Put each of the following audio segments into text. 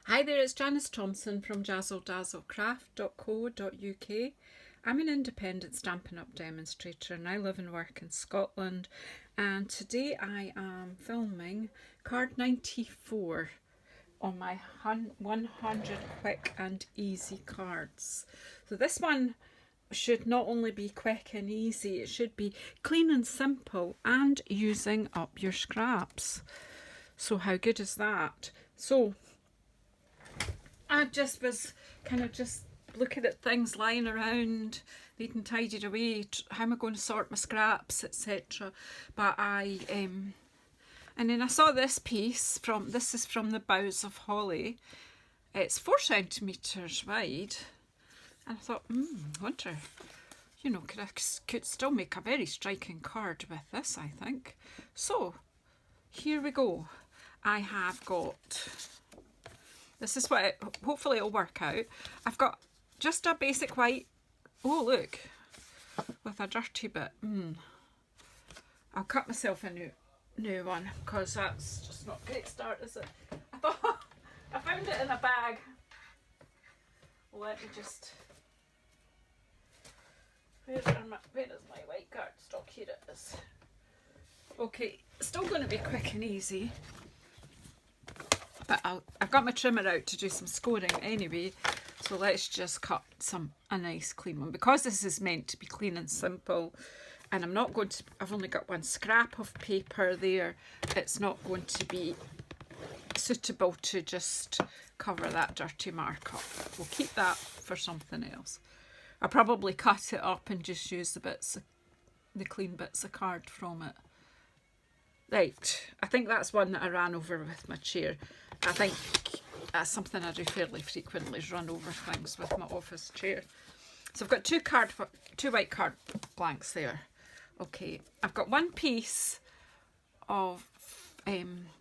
Hi there, it's Janice Thompson from JazzleDazzleCraft.co.uk. I'm an independent Stampin' Up! Demonstrator and I live and work in Scotland, and today I am filming card 94 on my 100 quick and easy cards. So this one should not only be quick and easy, it should be clean and simple and using up your scraps. So how good is that? So I just was kind of just looking at things lying around, needing tidied away. How am I going to sort my scraps, etc. But and then I saw this piece this is from the Boughs of Holly. It's 4 centimetres wide, and I thought, wonder, could still make a very striking card with this, I think. So here we go. I have got. This is what hopefully it'll work out. I've got just a basic white, oh look, with a dirty bit. I'll cut myself a new one because that's just not a great start, is it? I thought I found it in a bag. Let me just, where is my white cardstock? Here it is. Okay, still going to be quick and easy. But I've got my trimmer out to do some scoring anyway, so let's just cut a nice clean one. Because this is meant to be clean and simple, and I've only got one scrap of paper there, it's not going to be suitable to just cover that dirty mark up. We'll keep that for something else. I'll probably cut it up and just use the clean bits of card from it. Right, I think that's one that I ran over with my chair. I think that's something I do fairly frequently, is run over things with my office chair. So I've got two white card blanks there. Okay, I've got one piece of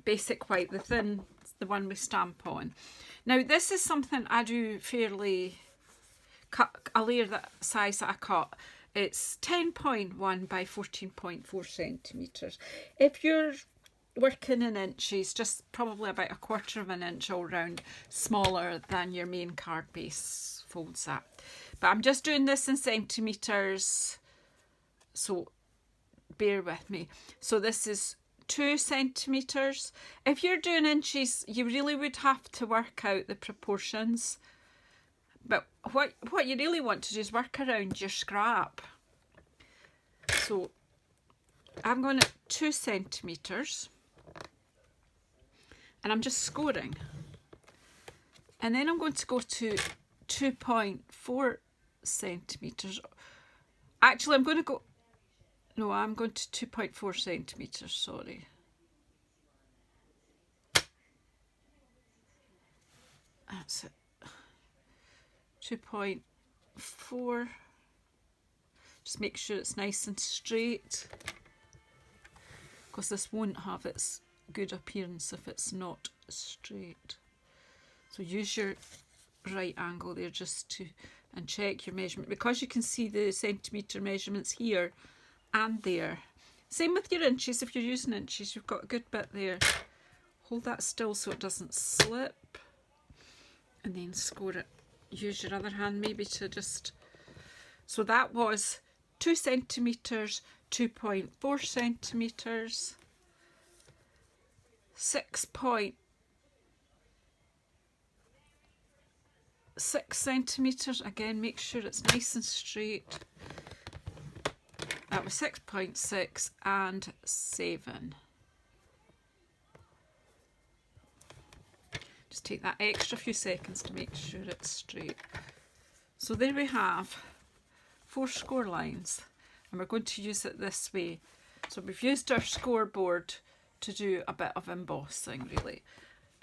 basic white, the one we stamp on. Now this is something I do fairly cut, a layer that size that I cut. It's 10.1 by 14.4 centimetres. If you're working in inches, just probably about 1/4 of an inch all round smaller than your main card base folds at. But I'm just doing this in centimetres, so bear with me. So this is 2 centimetres. If you're doing inches, you really would have to work out the proportions. But what you really want to do is work around your scrap. So I'm going at 2 centimetres and I'm just scoring. And then I'm going to go to 2.4 centimetres. Actually, I'm going to 2.4 centimetres, sorry. That's it. 2.4. Just make sure it's nice and straight, because this won't have its good appearance if it's not straight. So use your right angle there and check your measurement, because you can see the centimetre measurements here and there. Same with your inches. If you're using inches, you've got a good bit there. Hold that still so it doesn't slip, and then score it. Use your other hand maybe to just, so that was 2 centimetres, 2.4 centimetres, 6.6 centimetres. Again, make sure it's nice and straight. That was 6.6 and 7. Just take that extra few seconds to make sure it's straight. So there we have 4 score lines, and we're going to use it this way. So we've used our scoreboard to do a bit of embossing, really.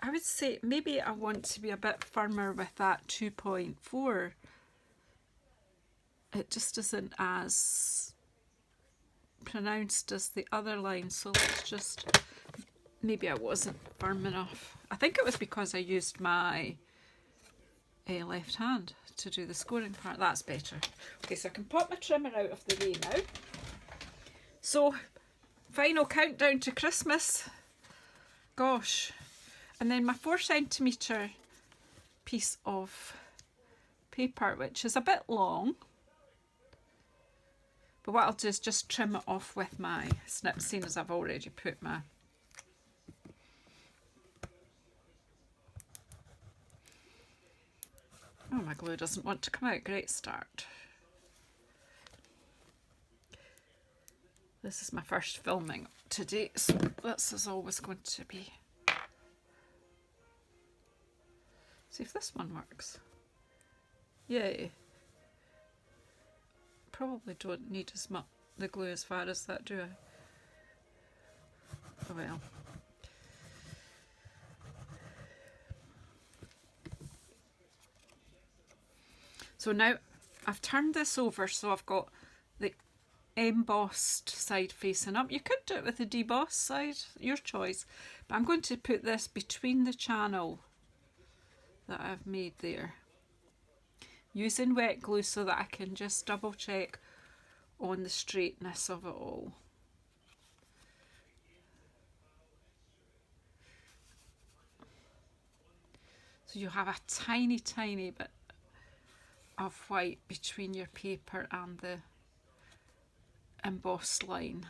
I would say maybe I want to be a bit firmer with that 2.4. It just isn't as pronounced as the other line, so let's just, maybe I wasn't firm enough. I think it was because I used my left hand to do the scoring part. That's better. Okay, so I can pop my trimmer out of the way now. So, final countdown to Christmas. Gosh. And then my 4 centimetre piece of paper, which is a bit long. But what I'll do is just trim it off with my snip, seeing as I've already put my my glue doesn't want to come out. Great start. This is my first filming today, so this is always going to be. See if this one works. Yay. Probably don't need as much the glue as far as that, do I? Oh well. So now I've turned this over, so I've got the embossed side facing up. You could do it with the debossed side, your choice. But I'm going to put this between the channel that I've made there, using wet glue so that I can just double check on the straightness of it all. So you have a tiny, tiny bit of white between your paper and the embossed line.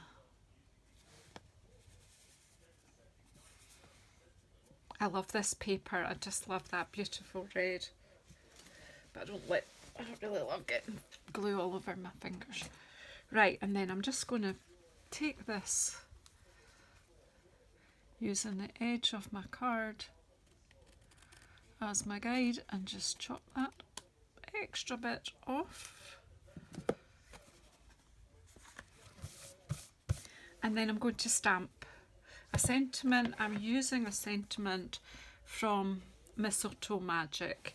I love this paper. I just love that beautiful red. But I don't really love getting glue all over my fingers. Right, and then I'm just going to take this using the edge of my card as my guide and just chop that extra bit off. And then I'm going to stamp a sentiment. I'm using a sentiment from Mistletoe Magic,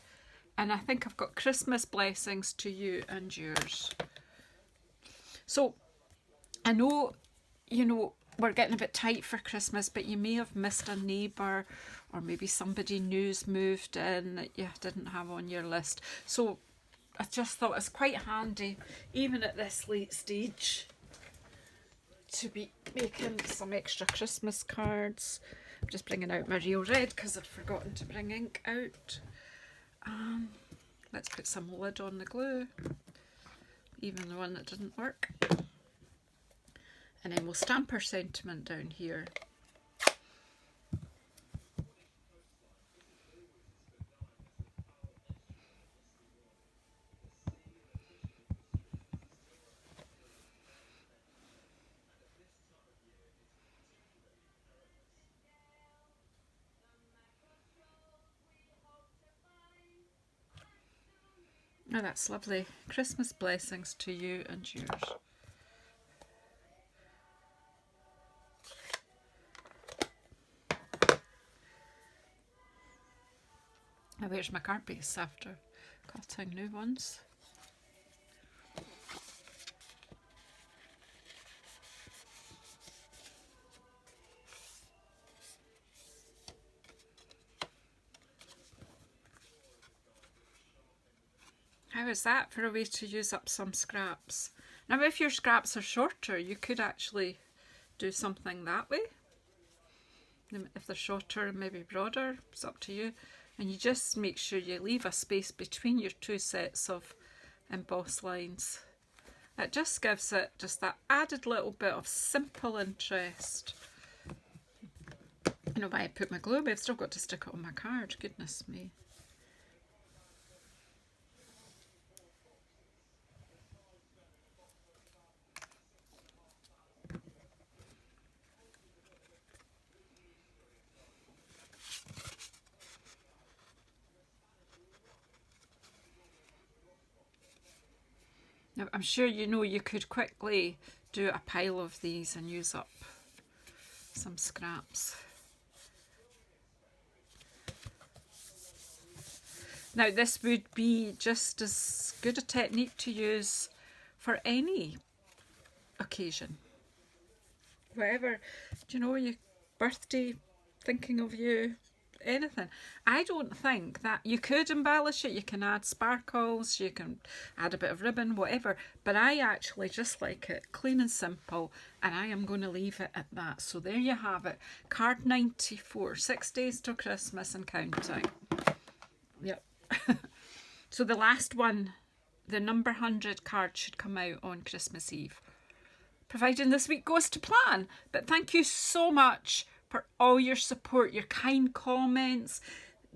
and I think I've got Christmas blessings to you and yours. So I know, you know, we're getting a bit tight for Christmas, but you may have missed a neighbour, or maybe somebody new's moved in that you didn't have on your list. So I just thought it's quite handy, even at this late stage, to be making some extra Christmas cards. I'm just bringing out my real red because I'd forgotten to bring ink out. Let's put some lid on the glue, even the one that didn't work. And then we'll stamp our sentiment down here. Oh, that's lovely. Christmas blessings to you and yours. Now where's my card base after cutting new ones? How is that for a way to use up some scraps? Now if your scraps are shorter, you could actually do something that way. If they're shorter, maybe broader, it's up to you. And you just make sure you leave a space between your two sets of embossed lines. It just gives it just that added little bit of simple interest. You know why I put my glue, but I've still got to stick it on my card, goodness me. Now, I'm sure you know you could quickly do a pile of these and use up some scraps. Now, this would be just as good a technique to use for any occasion. Whatever, do you know, your birthday, thinking of you, anything. I don't think that you could embellish it. You can add sparkles, you can add a bit of ribbon, whatever, but I actually just like it clean and simple, and I am going to leave it at that. So there you have it, card 94, 6 days till Christmas and counting. Yep, So the last one, the number 100 card, should come out on Christmas Eve, providing this week goes to plan. But thank you so much for all your support, your kind comments,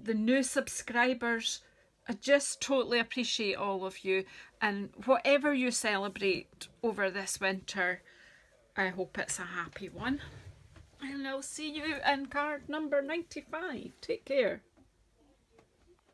the new subscribers. I just totally appreciate all of you, and whatever you celebrate over this winter, I hope it's a happy one. And I'll see you in card number 95. Take care.